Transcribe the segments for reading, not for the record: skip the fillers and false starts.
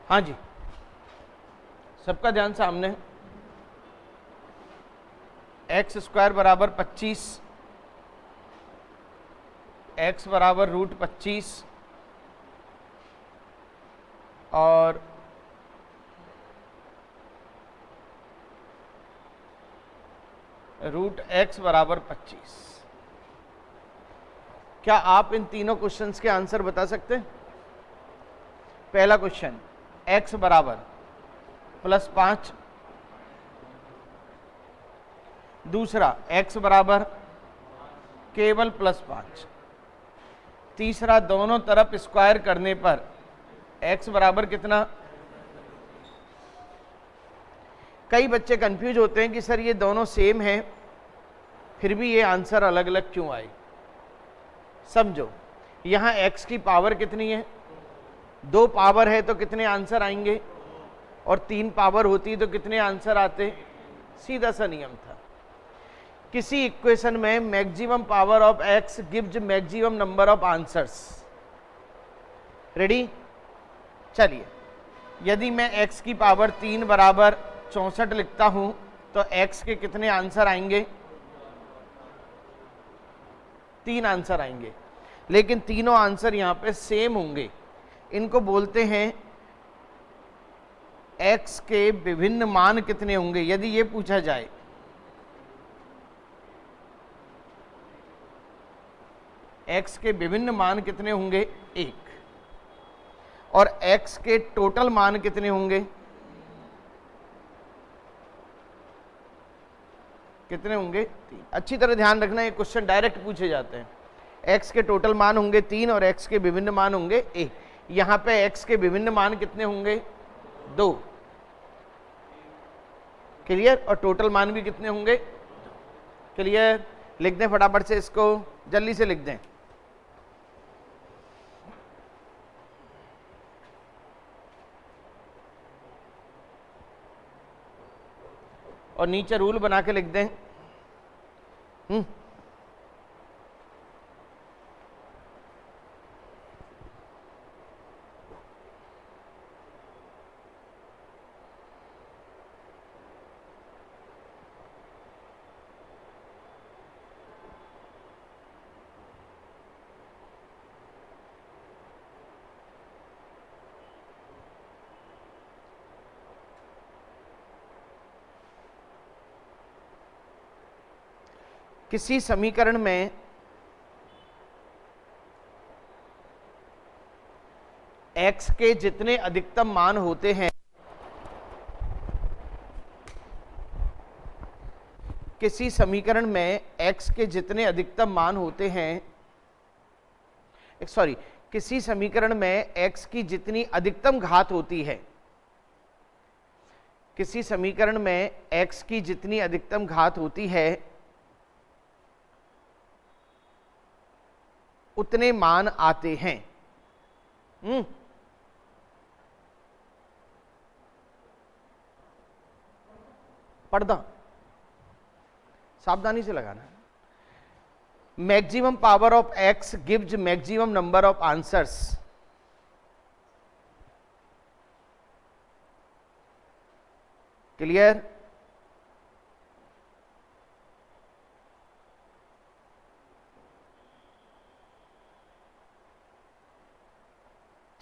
हाँ जी, सबका ध्यान सामने। एक्स स्क्वायर बराबर 25, एक्स बराबर √25 और √x बराबर 25। क्या आप इन तीनों क्वेश्चंस के आंसर बता सकते हैं? पहला क्वेश्चन, x बराबर +5, दूसरा x बराबर केवल +5, तीसरा दोनों तरफ स्क्वायर करने पर x बराबर कितना। कई बच्चे कंफ्यूज होते हैं कि सर ये दोनों सेम हैं, फिर भी ये आंसर अलग अलग क्यों आए। समझो, यहाँ x की पावर कितनी है, 2 पावर है तो कितने आंसर आएंगे, और 3 पावर होती तो कितने आंसर आते। सीधा सा नियम था। किसी इक्वेशन में maximum power of x gives maximum number of answers. Ready? चलिए, यदि मैं x की पावर 3 बराबर 64 लिखता हूं तो x के कितने आंसर आएंगे? 3 आंसर आएंगे, लेकिन तीनों आंसर यहां पे सेम होंगे। इनको बोलते हैं x के विभिन्न मान कितने होंगे। यदि ये पूछा जाए x के विभिन्न मान कितने होंगे, 1, और x के टोटल मान कितने होंगे, कितने होंगे, 3। अच्छी तरह ध्यान रखना, ये क्वेश्चन डायरेक्ट पूछे जाते हैं। x के टोटल मान होंगे 3 और x के विभिन्न मान होंगे 1। यहां पे x के विभिन्न मान कितने होंगे, 2। क्लियर? और टोटल मान भी कितने होंगे, क्लियर? लिख दें फटाफट से, इसको जल्दी से लिख दें। और नीचे रूल बना के लिख दें। किसी समीकरण में x के जितने अधिकतम मान होते हैं, किसी समीकरण में x के जितने अधिकतम मान होते हैं, सॉरी, किसी समीकरण में x की जितनी अधिकतम घात होती है, किसी समीकरण में x की जितनी अधिकतम घात होती है उतने मान आते हैं। पर्दा सावधानी से लगाना। Maximum power of x gives maximum number of answers. Clear?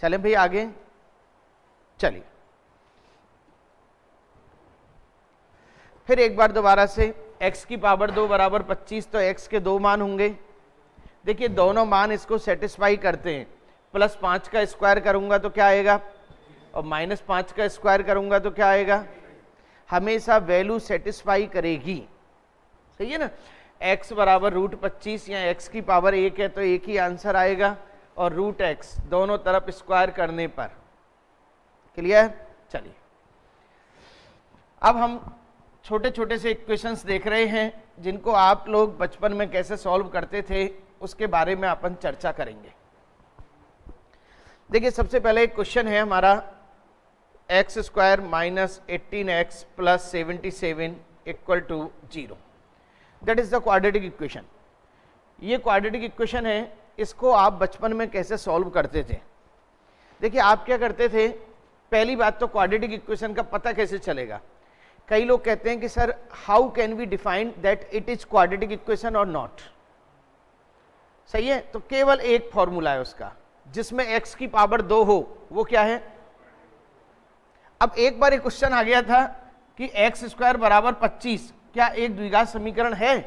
चलें भाई आगे। चलिए फिर एक बार दोबारा से, x की पावर 2 बराबर 25, तो x के 2 मान होंगे। देखिए दोनों मान इसको सेटिस्फाई करते हैं। +5 का स्क्वायर करूंगा तो क्या आएगा, और -5 का स्क्वायर करूंगा तो क्या आएगा। हमेशा वैल्यू सेटिस्फाई करेगी, सही है ना। x बराबर √25 या x की पावर 1 है तो एक ही आंसर आएगा, और √x दोनों तरफ स्क्वायर करने पर। क्लियर? चलिए अब हम छोटे छोटे से इक्वेशंस देख रहे हैं जिनको आप लोग बचपन में कैसे सॉल्व करते थे उसके बारे में अपन चर्चा करेंगे। देखिए सबसे पहले एक क्वेश्चन है हमारा, x² - 18x + 77 = 0। That is the quadratic equation. ये क्वाड्रेटिक इक्वेशन है, इसको आप बचपन में कैसे सॉल्व करते थे। देखिए आप क्या करते थे, पहली बात तो क्वाड्रेटिक इक्वेशन का पता कैसे चलेगा? कई लोग कहते हैं कि sir how can we define that it is quadratic equation और नॉट। सही है, तो केवल एक फॉर्मूला है उसका, जिसमें x की पावर 2 हो, वो क्या है? अब एक बार एक क्वेश्चन आ गया था कि एक्स स्क्वायर बराबर 25 क्या एक द्विघात समीकरण है?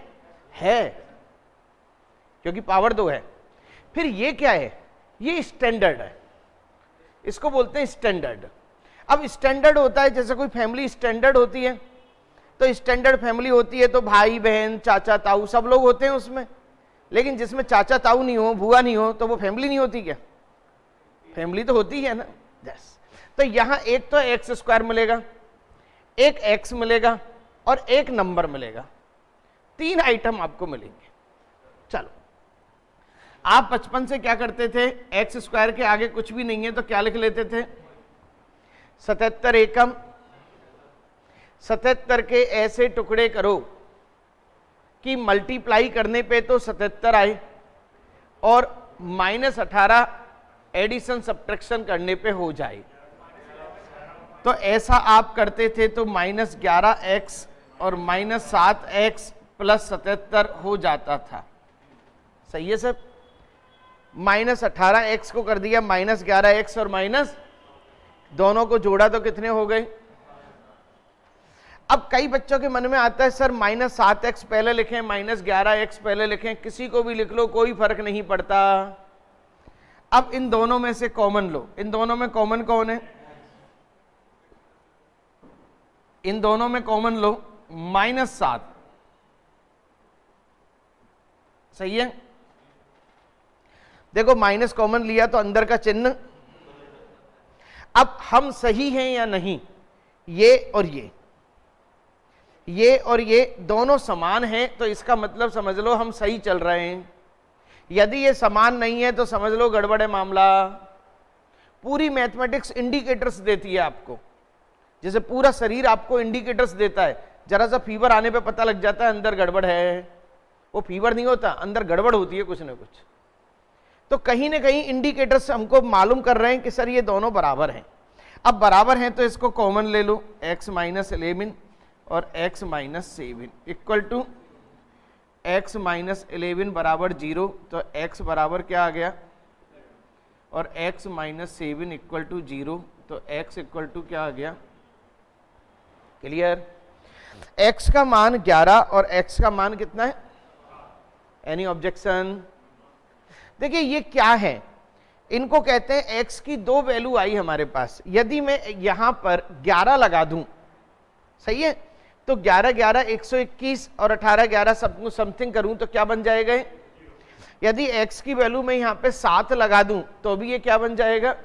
क्योंकि पावर 2 है। फिर ये क्या है? ये स्टैंडर्ड है, इसको बोलते हैं स्टैंडर्ड। अब स्टैंडर्ड होता है जैसे कोई फैमिली स्टैंडर्ड होती है, तो स्टैंडर्ड फैमिली होती है तो भाई बहन चाचा ताऊ सब लोग होते हैं उसमें, लेकिन जिसमें चाचा ताऊ नहीं हो, बुआ नहीं हो, तो वो फैमिली नहीं होती क्या? फैमिली तो होती है ना। यस, तो यहां एक तो एक्स स्क्वायर मिलेगा, एक एक्स मिलेगा और एक नंबर मिलेगा, 3 आइटम आपको मिलेंगे। चलो, आप बचपन से क्या करते थे? एक्स स्क्वायर के आगे कुछ भी नहीं है तो क्या लिख लेते थे? 77 एकम। 77 के ऐसे टुकड़े करो कि मल्टीप्लाई करने पे तो 77 आए और -18 एडिशन सब्ट्रैक्शन करने पे हो जाए। तो ऐसा आप करते थे तो -11x और -7x + 77 हो जाता था। सही है सर? -18x को कर दिया -11x और माइनस, दोनों को जोड़ा तो कितने हो गए? अब कई बच्चों के मन में आता है सर -7x पहले लिखें, -11x पहले लिखें, किसी को भी लिख लो कोई फर्क नहीं पड़ता। अब इन दोनों में से कॉमन लो, इन दोनों में कॉमन कौन है? इन दोनों में कॉमन लो -7। सही है? देखो माइनस कॉमन लिया तो अंदर का चिन्ह। अब हम सही हैं या नहीं? ये और ये दोनों समान हैं, तो इसका मतलब समझ लो हम सही चल रहे हैं। यदि ये समान नहीं है तो समझ लो गड़बड़ है मामला। पूरी मैथमेटिक्स इंडिकेटर्स देती है आपको, जैसे पूरा शरीर आपको इंडिकेटर्स देता है। जरा सा फीवर आने पे पता लग जाता है अंदर गड़बड़ है, वो फीवर नहीं होता, अंदर गड़बड़ होती है कुछ ना कुछ। तो कहीं ना कहीं इंडिकेटर्स हमको मालूम कर रहे हैं कि सर ये दोनों बराबर हैं। अब बराबर हैं तो इसको कॉमन ले लो, x - 11 और x - 7 इक्वल टू x - 11 बराबर 0, तो x बराबर क्या आ गया? और x - 7 इक्वल टू 0, तो x इक्वल टू क्या आ गया? क्लियर? x का मान 11 और x का मान कितना है? Any objection? देखिए ये क्या है, इनको कहते हैं x की 2 वैल्यू आई हमारे पास। यदि मैं यहां पर 11 लगा दूं, सही है, तो 11 11 121 और 18 11 सब समथिंग करूं तो क्या बन जाएगा? यदि x की वैल्यू मैं यहां पे 7 लगा दूं तो भी ये क्या बन जाएगा?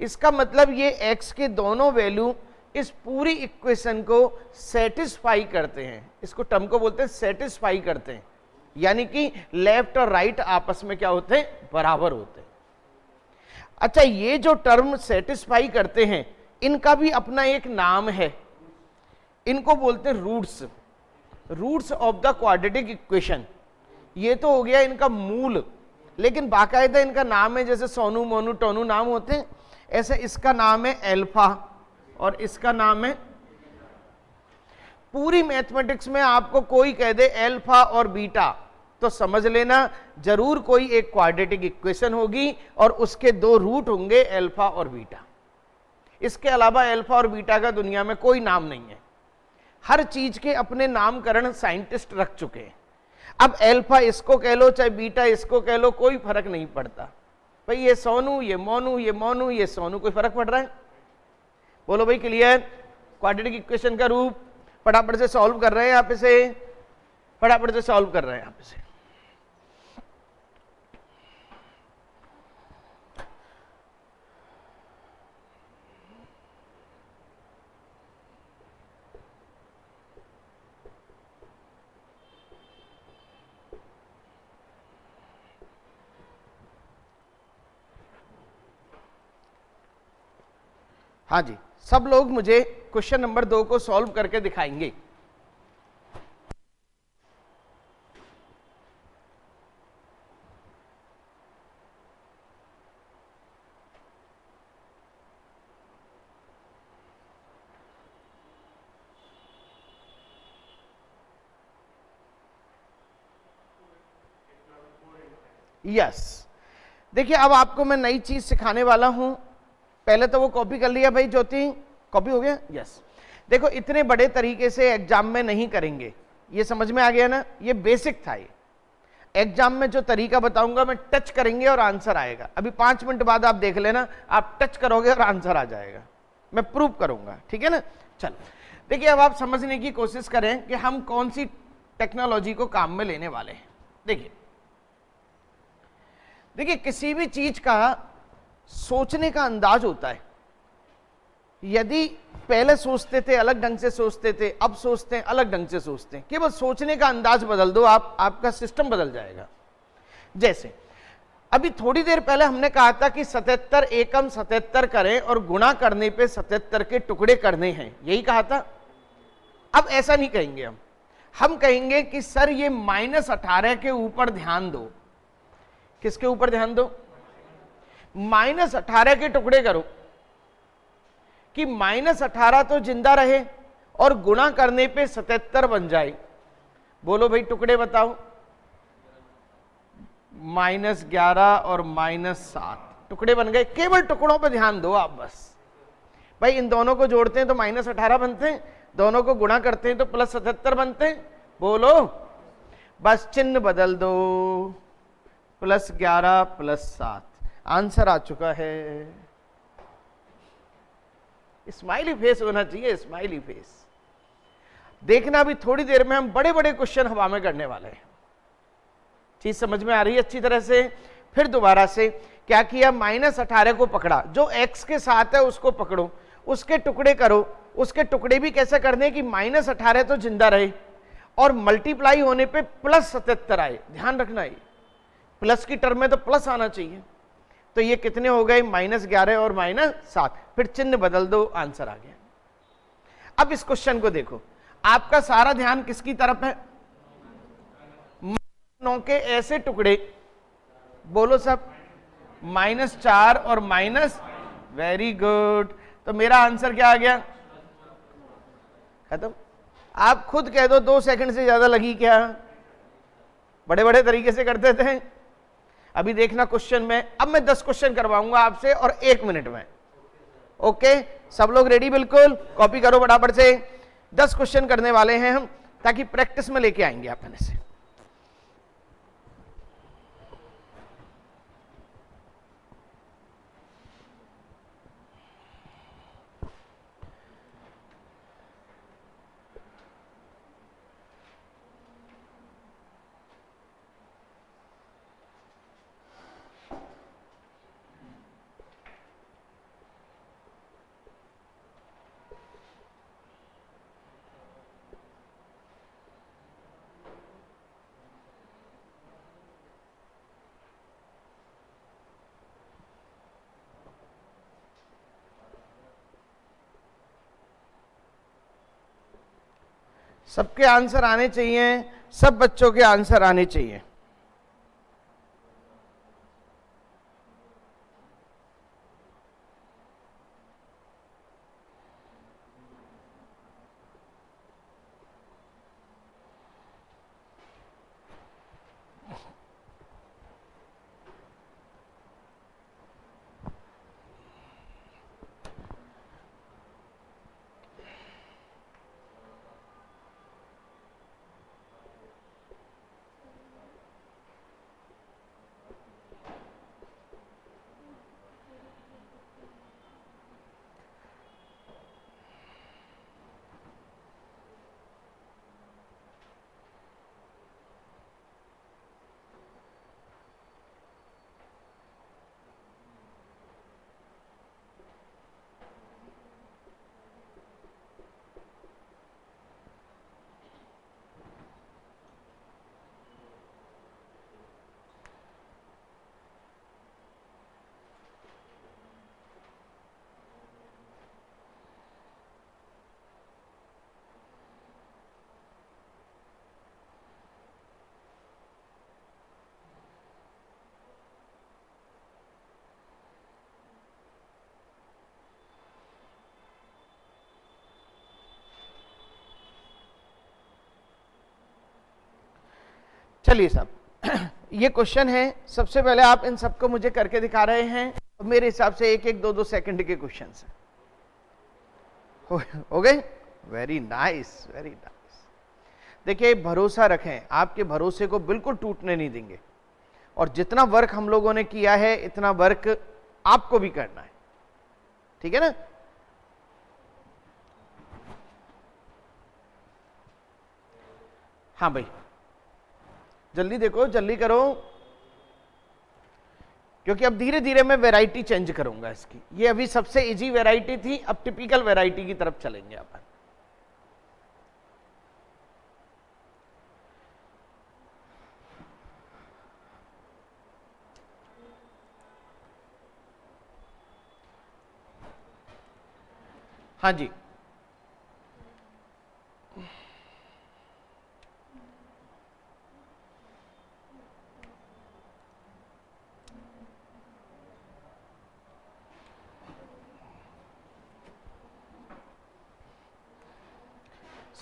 इसका मतलब ये x के दोनों वैल्यू इस पूरी इक्वेशन को सेटिस्फाई करते हैं। इसको टर्म को बोलते हैं सेटिस्फाई करते हैं, यानी कि लेफ्ट और राइट आपस में क्या होते हैं? बराबर होते हैं। अच्छा, ये जो टर्म सेटिस्फाई करते हैं इनका भी अपना एक नाम है, इनको बोलते हैं roots of the quadratic equation. ये तो हो गया इनका मूल, लेकिन बाकायदा इनका नाम है, जैसे सोनू मोनू टोनू नाम होते हैं, ऐसे इसका नाम है अल्फा और इसका नाम है। पूरी मैथमेटिक्स में आपको कोई कह दे अल्फा और बीटा तो समझ लेना जरूर कोई एक क्वाड्रेटिक इक्वेशन होगी और उसके 2 रूट होंगे अल्फा और बीटा। इसके अलावा अल्फा और बीटा का दुनिया में कोई नाम नहीं है। हर चीज के अपने नामकरण साइंटिस्ट रख चुके हैं। अब अल्फा इसको कह लो चाहे बीटा इसको कह लो, कोई फर्क नहीं पड़ता। भाई ये सोनू, ये मोनू, ये मोनू, ये सोनू, कोई फर्क पड़ रहा है? बोलो भाई क्लियर? क्वाड्रेटिक इक्वेशन का रूप फटाफट से सॉल्व कर रहे हैं आप इसे, फटाफट से सॉल्व कर रहे हैं आप इसे। हाँ जी, सब लोग मुझे क्वेश्चन नंबर 2 को सॉल्व करके दिखाएंगे। यस, देखिए अब आपको मैं नई चीज सिखाने वाला हूं। पहले तो वो कॉपी कर लिया भाई ज्योति, कॉपी हो गया। यस, देखो इतने बड़े तरीके से एग्जाम में नहीं करेंगे, ये समझ में आ गया ना, ये बेसिक था। ये एग्जाम में जो तरीका बताऊंगा मैं टच करेंगे और आंसर आएगा। अभी 5 मिनट बाद आप देख लेना, आप टच करोगे और आंसर आ जाएगा, मैं प्रूव करूंगा, ठीक है ना। चलो देखिए अब आप समझने की कोशिश करें कि हम कौन सी टेक्नोलॉजी को काम में लेने वाले हैं। देखिए किसी भी चीज का सोचने का अंदाज होता है। यदि पहले सोचते थे अलग ढंग से सोचते थे, अब सोचते हैं अलग ढंग से सोचते हैं, केवल सोचने का अंदाज बदल दो आप, आपका सिस्टम बदल जाएगा। जैसे अभी थोड़ी देर पहले हमने कहा था कि 77 एकम 77 करें और गुणा करने पे 77 के टुकड़े करने हैं, यही कहा था। अब ऐसा नहीं कहेंगे हम कहेंगे कि सर ये -18 के ऊपर ध्यान दो। किसके ऊपर ध्यान दो? -18 के टुकड़े करो कि -18 तो जिंदा रहे और गुणा करने पे 77 बन जाए। बोलो भाई टुकड़े बताओ। -11 और -7 टुकड़े बन गए। केवल टुकड़ों पे ध्यान दो आप बस। भाई इन दोनों को जोड़ते हैं तो -18 बनते हैं, दोनों को गुणा करते हैं तो +77 बनते हैं। बोलो, बस चिन्ह बदल दो, +11 +7, आंसर आ चुका है। स्माइली फेस होना चाहिए, स्माइली फेस। देखना अभी थोड़ी देर में हम बड़े बड़े क्वेश्चन हवा में करने वाले हैं। चीज समझ में आ रही है अच्छी तरह से? फिर दोबारा से क्या किया, -18 को पकड़ा, जो x के साथ है उसको पकड़ो, उसके टुकड़े करो। उसके टुकड़े भी कैसे करने कि -18 तो जिंदा रहे और मल्टीप्लाई होने पे +77 आए। ध्यान रखना, ये प्लस की टर्म में तो प्लस आना चाहिए। तो ये कितने हो गए, -11 और -7। फिर चिन्ह बदल दो, आंसर आ गया। अब इस क्वेश्चन को देखो, आपका सारा ध्यान किसकी तरफ है? 9 के ऐसे टुकड़े, बोलो सब, -4 और माइनस, वेरी गुड। तो मेरा आंसर क्या आ गया? खत्म। आप खुद कह दो 2 सेकंड से ज्यादा लगी क्या? बड़े बड़े तरीके से करते थे। अभी देखना क्वेश्चन में, अब मैं 10 क्वेश्चन करवाऊंगा आपसे और 1 मिनट में। ओके, सब लोग रेडी? बिल्कुल, कॉपी करो फटाफट से। 10 क्वेश्चन करने वाले हैं हम, ताकि प्रैक्टिस में लेके आएंगे अपने से। सबके आंसर आने चाहिए, सब बच्चों के आंसर आने चाहिए। चलिए साहब, ये क्वेश्चन है, सबसे पहले आप इन सबको मुझे करके दिखा रहे हैं, मेरे हिसाब से 1-1, 2-2 सेकंड के क्वेश्चन हो गए। Very nice, very nice. देखिए भरोसा रखें, आपके भरोसे को बिल्कुल टूटने नहीं देंगे, और जितना वर्क हम लोगों ने किया है इतना वर्क आपको भी करना है, ठीक है ना। हाँ भाई जल्दी देखो, जल्दी करो, क्योंकि अब धीरे धीरे मैं वैरायटी चेंज करूंगा इसकी। ये अभी सबसे इजी वैरायटी थी, अब टिपिकल वैरायटी की तरफ चलेंगे अपन। हाँ जी,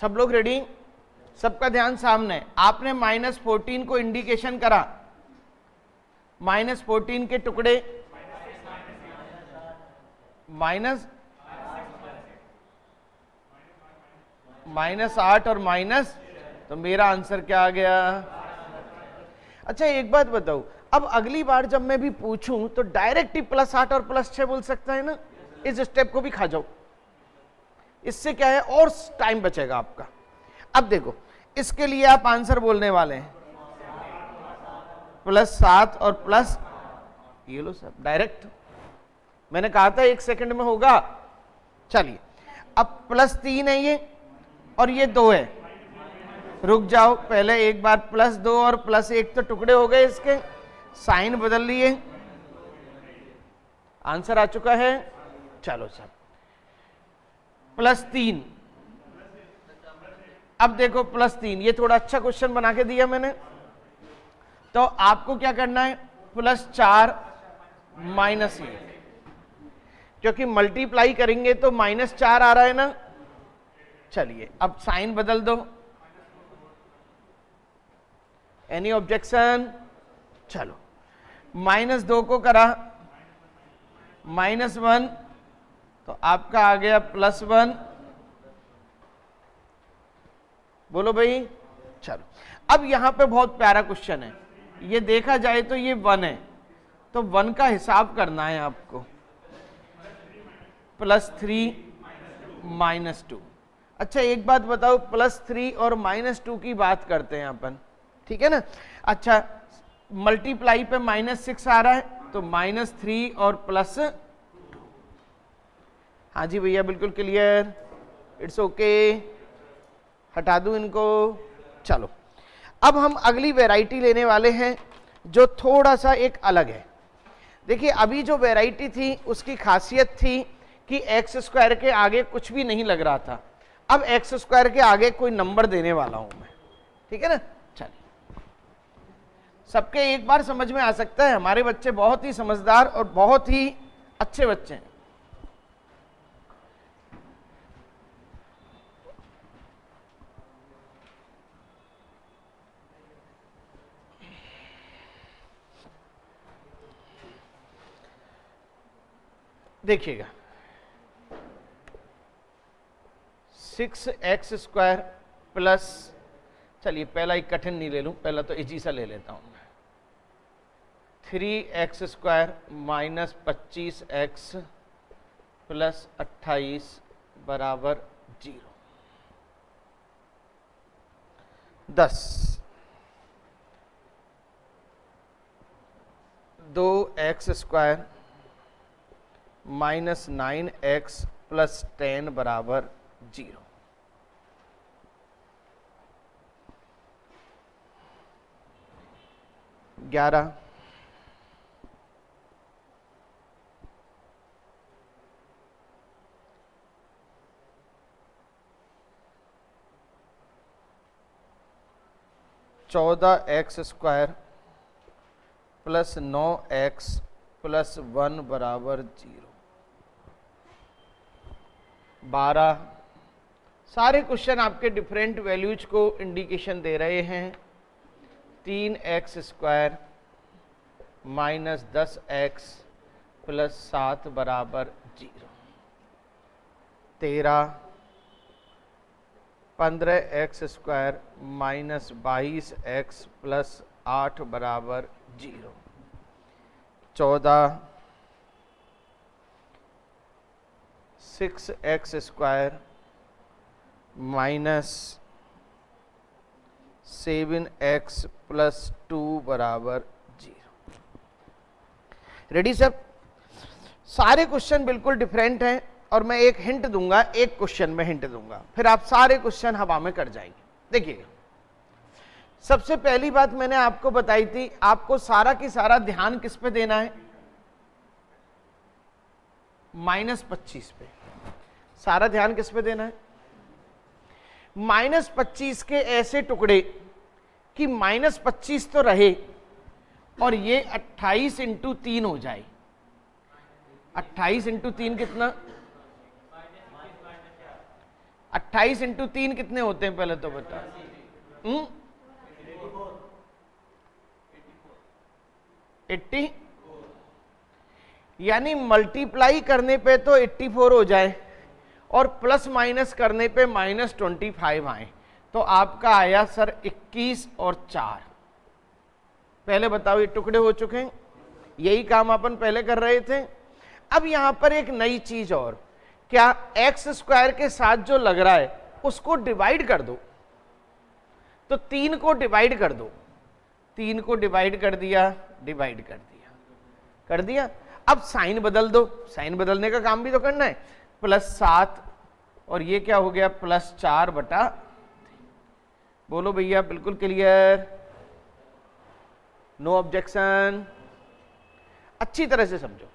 सब लोग रेडी, सबका ध्यान सामने। आपने -14 को इंडिकेशन करा, -14 के टुकड़े -8 और माइनस, तो मेरा आंसर क्या आ गया। अच्छा एक बात बताओ, अब अगली बार जब मैं भी पूछूं तो डायरेक्ट ही +8 और +6 बोल सकता है ना, इस स्टेप को भी खा जाओ, इससे क्या है और टाइम बचेगा आपका। अब देखो इसके लिए आप आंसर बोलने वाले हैं +7 और प्लस, ये लो सब डायरेक्ट, मैंने कहा था 1 सेकंड में होगा। चलिए अब +3 है ये, और ये 2 है, रुक जाओ, पहले एक बार +2 और +1 तो टुकड़े हो गए इसके, साइन बदल लिए, आंसर आ चुका है। चलो सब +3, अब देखो +3, ये थोड़ा अच्छा क्वेश्चन बना के दिया मैंने, तो आपको क्या करना है +4 -1, क्योंकि मल्टीप्लाई करेंगे तो -4 आ रहा है ना। चलिए अब साइन बदल दो, एनी ऑब्जेक्शन। चलो -2 को करा -1, तो आपका आ गया +1, बोलो भाई। चलो अब यहां पे बहुत प्यारा क्वेश्चन है, ये देखा जाए तो ये 1 है, तो 1 का हिसाब करना है आपको, +3 -2। अच्छा एक बात बताओ, +3 और -2 की बात करते हैं अपन, ठीक है ना। अच्छा मल्टीप्लाई पे -6 आ रहा है, तो -3 और +2। हाँ जी भैया बिल्कुल क्लियर, इट्स ओके, हटा दूं इनको। चलो अब हम अगली वैरायटी लेने वाले हैं जो थोड़ा सा एक अलग है। देखिए अभी जो वैरायटी थी उसकी खासियत थी कि x² के आगे कुछ भी नहीं लग रहा था, अब x² के आगे कोई नंबर देने वाला हूं मैं, ठीक है ना। चलिए सबके एक बार समझ में आ सकता है, हमारे बच्चे बहुत ही समझदार और बहुत ही अच्छे बच्चे हैं। देखिएगा 6x² प्लस, चलिए पहला एक कठिन नहीं ले लूं, पहला तो इजी सा ले लेता हूं मैं, 3x² माइनस 25x प्लस 28 बराबर 0। 10 2x² माइनस 9x प्लस 10 बराबर 0। 11 14x² प्लस 9x प्लस 1 बराबर 0। 12 सारे क्वेश्चन आपके डिफरेंट वैल्यूज को इंडिकेशन दे रहे हैं, 3x² माइनस 10x प्लस 7 बराबर 0। 13 15x² माइनस 22x प्लस 8 बराबर 0। 14 6x² माइनस 7x प्लस 2 बराबर 0। रेडी सब? सारे क्वेश्चन बिल्कुल डिफरेंट हैं और मैं एक हिंट दूंगा, एक क्वेश्चन में हिंट दूंगा, फिर आप सारे क्वेश्चन हवा में कर जाएंगे। देखिए, सबसे पहली बात मैंने आपको बताई थी, आपको सारा की सारा ध्यान किस पे देना है? -25 पे। सारा ध्यान किस पे देना है? -25 के ऐसे टुकड़े कि -25 तो रहे और ये 28 इंटू 3 हो जाए। 28 इंटू 3 कितना? 28 इंटू 3 कितने होते हैं पहले तो बता। 80, यानी मल्टीप्लाई करने पे तो 84 हो जाए और प्लस माइनस करने पे -25 आए, तो आपका आया सर 21 और 4। पहले बताओ ये टुकड़े हो चुके हैं, यही काम अपन पहले कर रहे थे। अब यहां पर एक नई चीज और, क्या x² के साथ जो लग रहा है उसको डिवाइड कर दो, तो 3 को डिवाइड कर दो। 3 को डिवाइड कर दिया, डिवाइड कर दिया। अब साइन बदल दो, साइन बदलने का काम भी तो करना है। +7 और ये क्या हो गया? +4 बटा। बोलो भैया, बिल्कुल क्लियर? No objection? अच्छी तरह से समझो।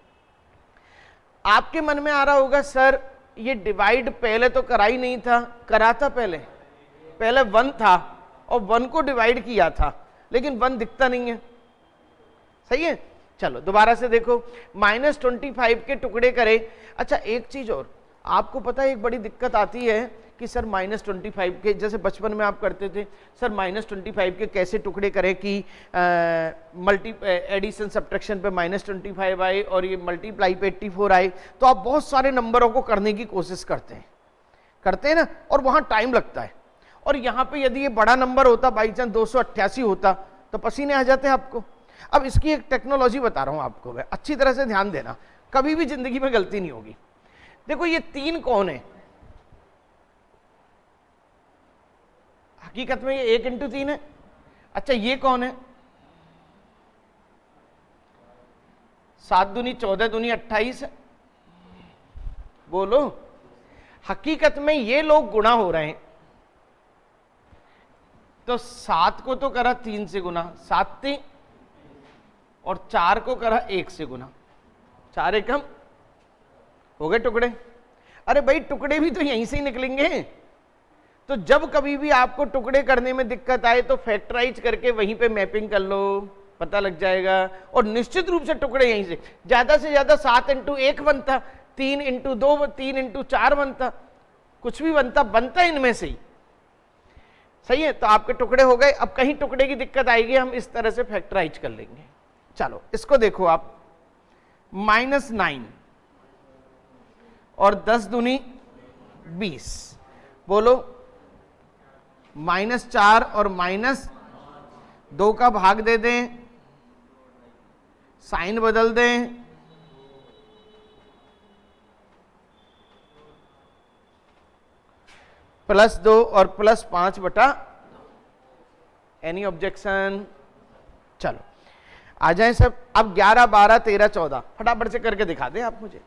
आपके मन में आ रहा होगा सर ये डिवाइड पहले तो करा ही नहीं था। करा था पहले 1 था और 1 को डिवाइड किया था, लेकिन 1 दिखता नहीं है। सही है? चलो दोबारा से देखो, -25 के टुकड़े करे। अच्छा एक चीज और, आपको पता है एक बड़ी दिक्कत आती है कि सर -25 के, जैसे बचपन में आप करते थे सर -25 के कैसे टुकड़े करें कि एडिशन सब्ट्रैक्शन पे -25 आए और ये मल्टीप्लाई पे 84 आए। तो आप बहुत सारे नंबरों को करने की कोशिश करते हैं ना, और वहां टाइम लगता है। और यहाँ पे यदि ये बड़ा नंबर होता, बाई चांस 288 होता, तो पसीने आ जाते हैं आपको। अब इसकी एक टेक्नोलॉजी बता रहा हूं आपको मैं, अच्छी तरह से ध्यान देना, कभी भी जिंदगी में गलती नहीं होगी। देखो ये 3 कौन है? हकीकत में ये 1 इंटू 3 है। अच्छा ये कौन है? 7 दूनी 14 दूनी 28 है। बोलो, हकीकत में ये लोग गुणा हो रहे हैं, तो 7 को तो करा 3 से गुना, 7 3, और 4 को करा 1 से गुना, 4 एकम हो गए टुकड़े। अरे भाई टुकड़े भी तो यहीं से ही निकलेंगे। तो जब कभी भी आपको टुकड़े करने में दिक्कत आए तो फैक्टराइज करके वहीं पे मैपिंग कर लो, पता लग जाएगा। और निश्चित रूप से टुकड़े यहीं से ज्यादा 7 इंटू 1 बनता, 3 इंटू 2, 3 इंटू 4 बनता, कुछ भी बनता इनमें से ही। सही है? तो आपके टुकड़े हो गए। अब कहीं टुकड़े की दिक्कत आएगी, हम इस तरह से फैक्टराइज कर लेंगे। चलो इसको देखो आप, -9 और 10 दूनी 20। बोलो, -4 और -2 का भाग दे दें, साइन बदल दें, +2 और +5 बटा। Any objection? चलो आ जाएं सब। अब 11 12 13 14 फटाफट से करके दिखा दें आप, मुझे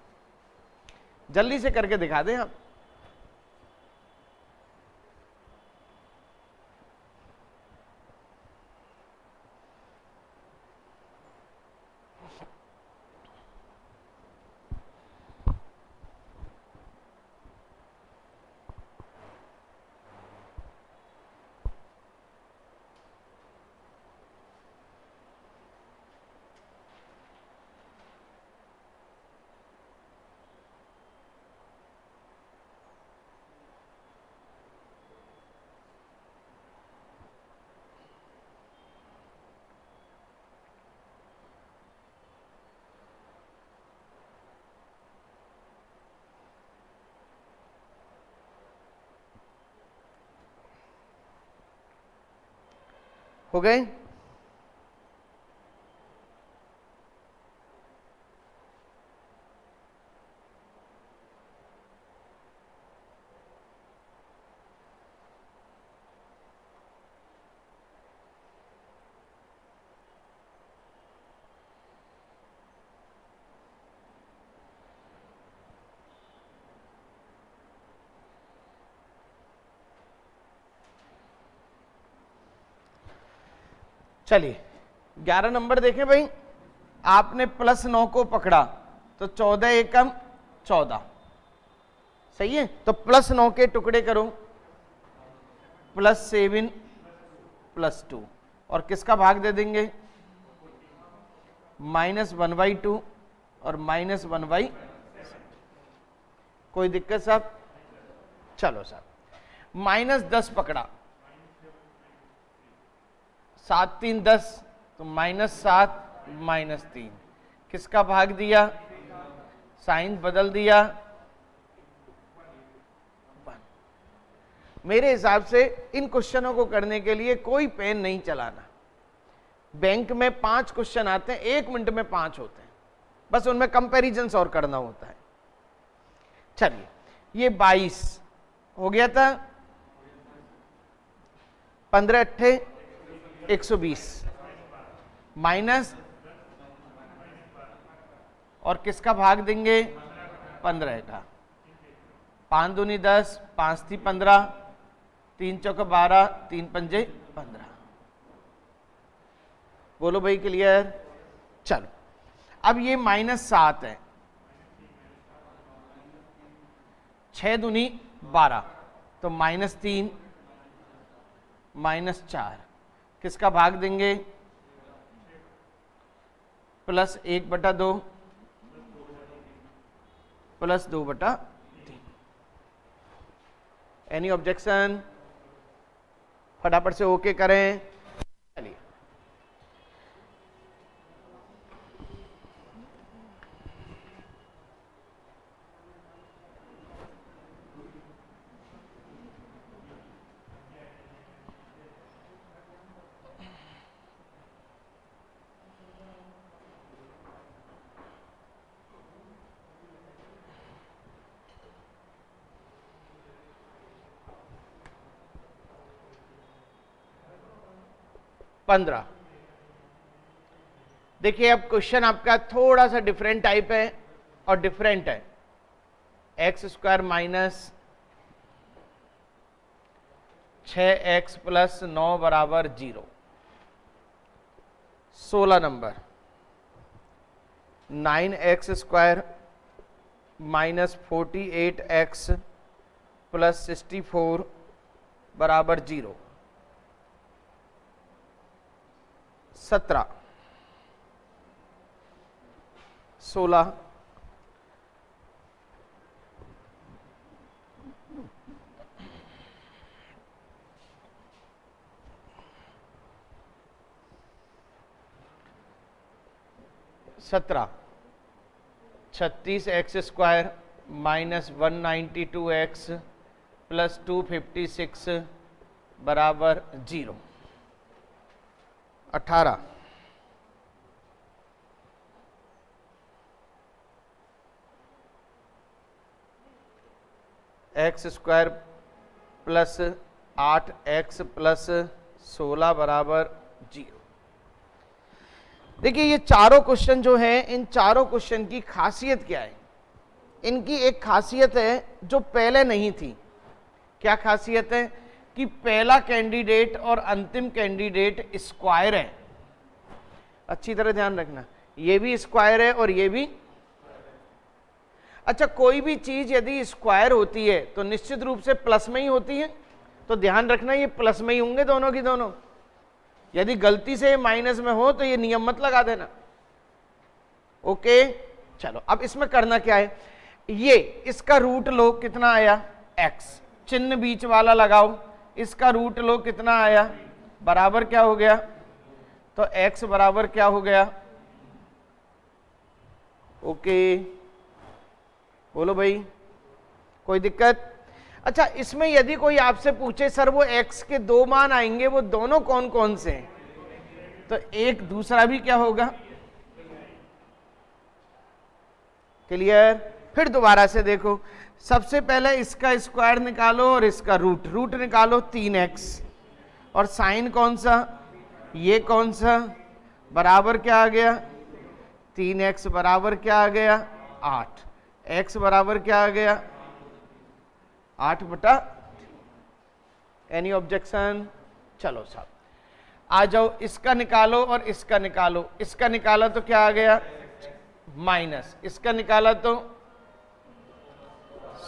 जल्दी से करके दिखा दें आप। हो गए? चलिए 11 नंबर देखें भाई, आपने +9 को पकड़ा तो 14 एकम 14, सही है? तो +9 के टुकड़े करो, +7 +2, और किसका भाग दे देंगे? -1/2 और -1/, कोई दिक्कत साहब? चलो साहब, -10 पकड़ा, 7 3 10, तो -7 -3, किसका भाग दिया? साइन बदल दिया, 1। मेरे हिसाब से इन क्वेश्चनों को करने के लिए कोई पेन नहीं चलाना। बैंक में 5 क्वेश्चन आते हैं, 1 मिनट में 5 होते हैं, बस उनमें कंपैरिजन्स और करना होता है। चलिए, ये 22 हो गया था, 15 अट्ठे 120 माइनस, और किसका भाग देंगे? 15 का। 5 दूनी 10, 5 थी 15, 3 चौका 12, 3 पंजे 15। बोलो भाई क्लियर? चलो, अब ये -7 है, 6 दूनी 12, तो -3 -4, किसका भाग देंगे? +1/2 +2/3। Any objection? फटाफट से ओके करें। चलिए, पंद्रह। देखिए, अब क्वेश्चन आपका थोड़ा सा डिफरेंट टाइप है और डिफरेंट है। x² - 6x + 9 = 0। 16 number, 9x² - 48x + 64 = 0। 17 16 17 36x² - 192x + 256 = 0। 18 x² + 8x + 16 = 0। देखिए, ये चारों क्वेश्चन जो हैं, इन चारों क्वेश्चन की खासियत क्या है? इनकी एक खासियत है जो पहले नहीं थी। क्या खासियत है? कि पहला कैंडिडेट और अंतिम कैंडिडेट स्क्वायर है। अच्छी तरह ध्यान रखना, ये भी स्क्वायर है और ये भी। अच्छा, कोई भी चीज यदि स्क्वायर होती है तो निश्चित रूप से प्लस में ही होती है, तो ध्यान रखना ये प्लस में ही होंगे दोनों की दोनों। यदि गलती से माइनस में हो तो ये नियम मत लगा देना। ओके, चलो, अब इसमें करना क्या है? ये इसका रूट लो, कितना आया? x, चिन्ह बीच वाला लगाओ, इसका रूट लो, कितना आया? बराबर क्या हो गया? तो x बराबर क्या हो गया? ओके, बोलो भाई, कोई दिक्कत? अच्छा, इसमें यदि कोई आपसे पूछे सर वो x के 2 मान आएंगे, वो दोनों कौन कौन से हैं? तो एक दूसरा भी क्या होगा, क्लियर। फिर दोबारा से देखो, सबसे पहले इसका स्क्वायर निकालो और इसका रूट, रूट निकालो 3x, और साइन कौन सा, ये कौन सा, बराबर क्या आ गया 3x, बराबर क्या आ गया 8, x बराबर क्या आ गया 8 बटा। Any objection? चलो साहब आ जाओ, इसका निकालो और इसका निकालो, इसका निकाला तो क्या आ गया माइनस, इसका निकाला तो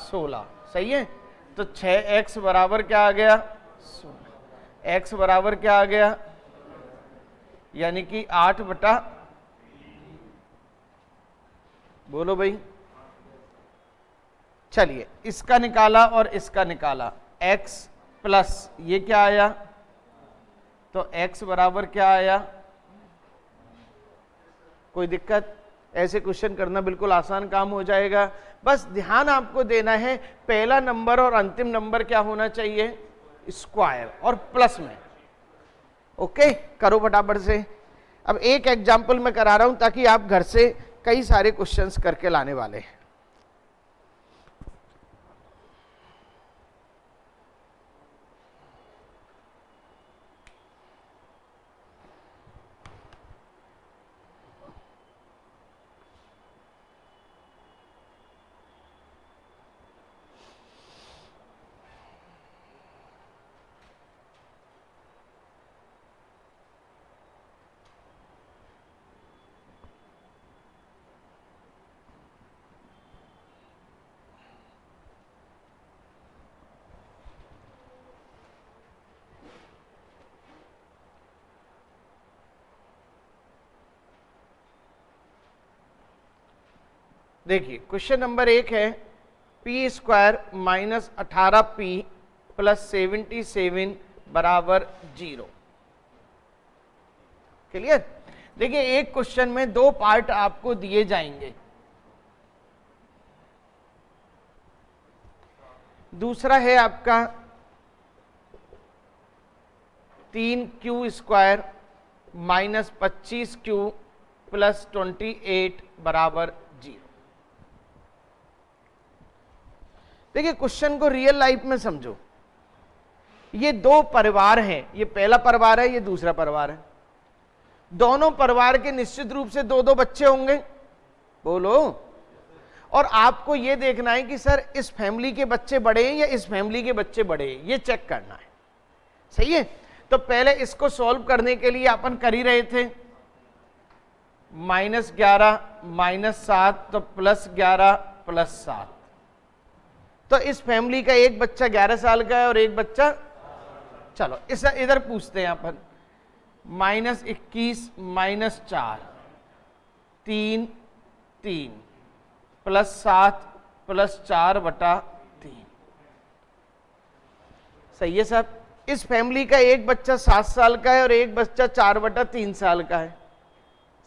16, सही है। तो 6x बराबर क्या आ गया 16, x बराबर क्या आ गया यानी कि 8 बटा, बोलो भाई। चलिए इसका निकाला और इसका निकाला, x प्लस ये क्या आया, तो x बराबर क्या आया, कोई दिक्कत? ऐसे क्वेश्चन करना बिल्कुल आसान काम हो जाएगा। बस ध्यान आपको देना है, पहला नंबर और अंतिम नंबर क्या होना चाहिए, स्क्वायर और प्लस में। ओके, करो फटाफट से। अब एक एग्जाम्पल मैं करा रहा हूं ताकि आप घर से कई सारे क्वेश्चंस करके लाने वाले हैं। देखिए क्वेश्चन नंबर 1 है P square minus 18p plus 77 बराबर 0। क्लियर? देखिए एक क्वेश्चन में दो पार्ट आपको दिए जाएंगे, दूसरा है आपका 3q square minus 25q plus 28 बराबर 0। देखिए क्वेश्चन को रियल लाइफ में समझो, ये दो परिवार हैं, ये पहला परिवार है, ये दूसरा परिवार है। दोनों परिवार के निश्चित रूप से दो दो बच्चे होंगे, बोलो। और आपको ये देखना है कि सर इस फैमिली के बच्चे बड़े हैं या इस फैमिली के बच्चे बड़े हैं, ये चेक करना है, सही है। तो पहले इसको सॉल्व करने के लिए अपन कर ही रहे थे, -11 -7 तो +11 +7। तो इस फैमिली का एक बच्चा 11 साल का है और एक बच्चा, चलो इस इधर पूछते हैं अपन, -21 -4 3 3 +7 +4 बटा 3, सही है साहब। इस फैमिली का एक बच्चा 7 साल का है और एक बच्चा 4 बटा 3 साल का है,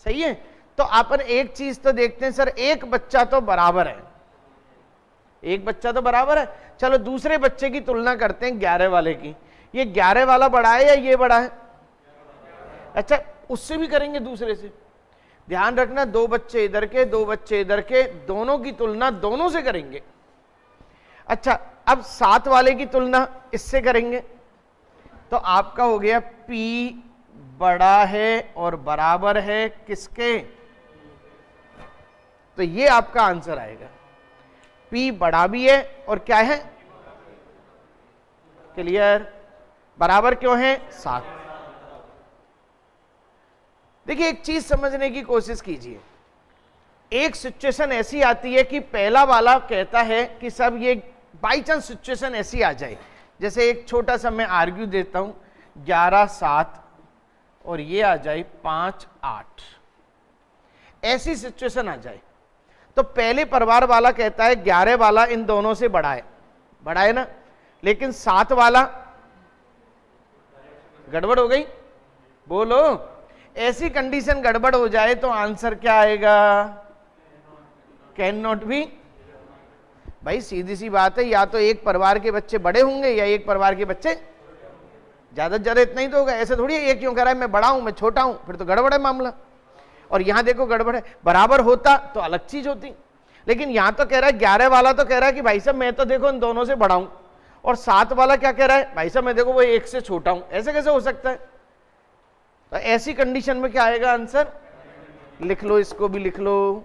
सही है। तो अपन एक चीज तो देखते हैं सर, एक बच्चा तो बराबर है, एक बच्चा तो बराबर है। चलो दूसरे बच्चे की तुलना करते हैं 11 वाले की, ये 11 वाला बड़ा है या ये बड़ा है? अच्छा उससे भी करेंगे दूसरे से, ध्यान रखना, दो बच्चे इधर के दो बच्चे इधर के, दोनों की तुलना दोनों से करेंगे। अच्छा अब 7 वाले की तुलना इससे करेंगे, तो आपका हो गया P बड़ा है और बराबर है किसके, तो ये आपका आंसर आएगा। P बड़ा भी है और क्या है, क्लियर? बराबर क्यों है 7। देखिए एक चीज समझने की कोशिश कीजिए, एक सिचुएशन ऐसी आती है कि पहला वाला कहता है कि सब ये बाई चांस सिचुएशन ऐसी आ जाए, जैसे एक छोटा सा मैं आर्ग्यू देता हूं 11 7 और ये आ जाए 5 8, ऐसी सिचुएशन आ जाए, तो पहले परिवार वाला कहता है 11 वाला इन दोनों से बड़ा है ना, लेकिन 7 वाला, गड़बड़ हो गई, बोलो। ऐसी कंडीशन गड़बड़ हो जाए तो आंसर क्या आएगा, कैन नॉट बी। भाई सीधी सी बात है, या तो एक परिवार के बच्चे बड़े होंगे या एक परिवार के बच्चे, ज्यादा से ज्यादा इतना ही तो होगा, ऐसे थोड़ी ये क्यों कह रहा है मैं बड़ा हूं मैं छोटा हूं, फिर तो गड़बड़ है मामला। और यहां देखो गड़बड़ है, बराबर होता तो अलग चीज होती, लेकिन यहां तो कह रहा है 11 वाला तो कह रहा है कि भाई साहब मैं तो देखो इन दोनों से बड़ा हूं, और 7 वाला क्या कह रहा है भाई साहब मैं देखो वो 1 से छोटा हूं, ऐसे कैसे हो सकता है? तो ऐसी कंडीशन में क्या आएगा आंसर, लिख लो, इसको भी लिख लो।